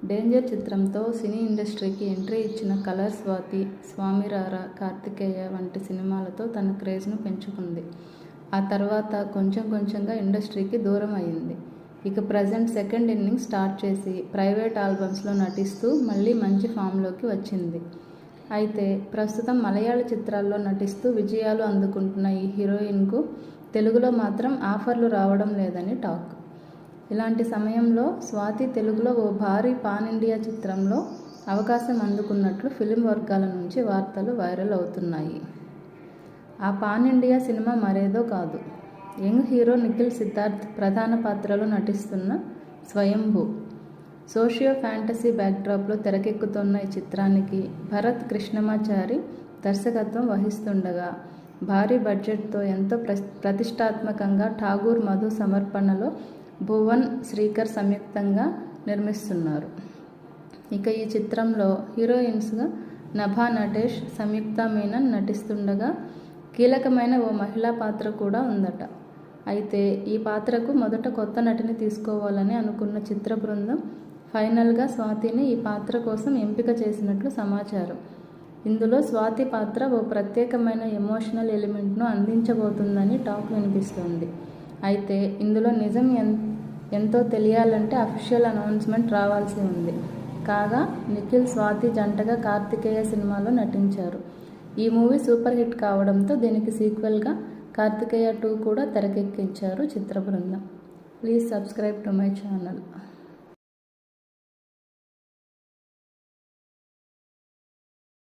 Danger చిత్రంతో సినీ ఇండస్ట్రీకి entry ఇచ్చిన కలర్ స్వాతి, స్వామిరారా, కార్తికేయ వంటి సినిమాలతో తన క్రేజ్ను పెంచుకుంది. ఆ తర్వాత కొంచెం కొంచెంగా ఇండస్ట్రీకి దూరం అయింది. ఇక ప్రజెంట్ సెకండ్ ఇన్నింగ్స్ స్టార్ట్ చేసి ప్రైవేట్ ఆల్బమ్స్లో నటిస్తూ మళ్ళీ మంచి ఫామ్లోకి వచ్చింది. అయితే ప్రస్తుతం మలయాళ చిత్రాల్లో నటిస్తూ విజయాలు అందుకుంటున్న ఈ హీరోయిన్కు తెలుగులో మాత్రం ఆఫర్లు రావడం లేదని టాక్. ఇలాంటి సమయంలో స్వాతి తెలుగులో ఓ భారీ పాన్ ఇండియా చిత్రంలో అవకాశం అందుకున్నట్లు ఫిలిం వర్గాల నుంచి వార్తలు వైరల్ అవుతున్నాయి. ఆ పాన్ ఇండియా సినిమా మరేదో కాదు, యంగ్ హీరో నిఖిల్ సిద్ధార్థ్ ప్రధాన పాత్రలో నటిస్తున్న స్వయంభూ. సోషియో ఫ్యాంటసీ బ్యాక్డ్రాప్లో తెరకెక్కుతున్న ఈ చిత్రానికి భరత్ కృష్ణమాచారి దర్శకత్వం వహిస్తుండగా భారీ బడ్జెట్తో ఎంతో ప్రతిష్టాత్మకంగా ఠాగూర్ మధు సమర్పణలో భువన్ శ్రీకర్ సంయుక్తంగా నిర్మిస్తున్నారు. ఇక ఈ చిత్రంలో హీరోయిన్స్గా నభా నటేష్, సంయుక్త మీనన్ నటిస్తుండగా కీలకమైన ఓ మహిళా పాత్ర కూడా ఉందట. అయితే ఈ పాత్రకు మొదట కొత్త నటిని తీసుకోవాలని అనుకున్న చిత్ర బృందం ఫైనల్గా స్వాతిని ఈ పాత్ర కోసం ఎంపిక చేసినట్లు సమాచారం. ఇందులో స్వాతి పాత్ర ఓ ప్రత్యేకమైన ఎమోషనల్ ఎలిమెంట్ను అందించబోతుందని టాక్ వినిపిస్తోంది. అయితే ఇందులో నిజం ఎంతో తెలియాలంటే అఫీషియల్ అనౌన్స్మెంట్ రావాల్సి ఉంది. కాగా నిఖిల్, స్వాతి జంటగా కార్తికేయ సినిమాలో నటించారు. ఈ మూవీ సూపర్ హిట్ కావడంతో దీనికి సీక్వెల్గా కార్తికేయ 2 కూడా తెరకెక్కించారు చిత్ర బృందం. Please subscribe to my channel.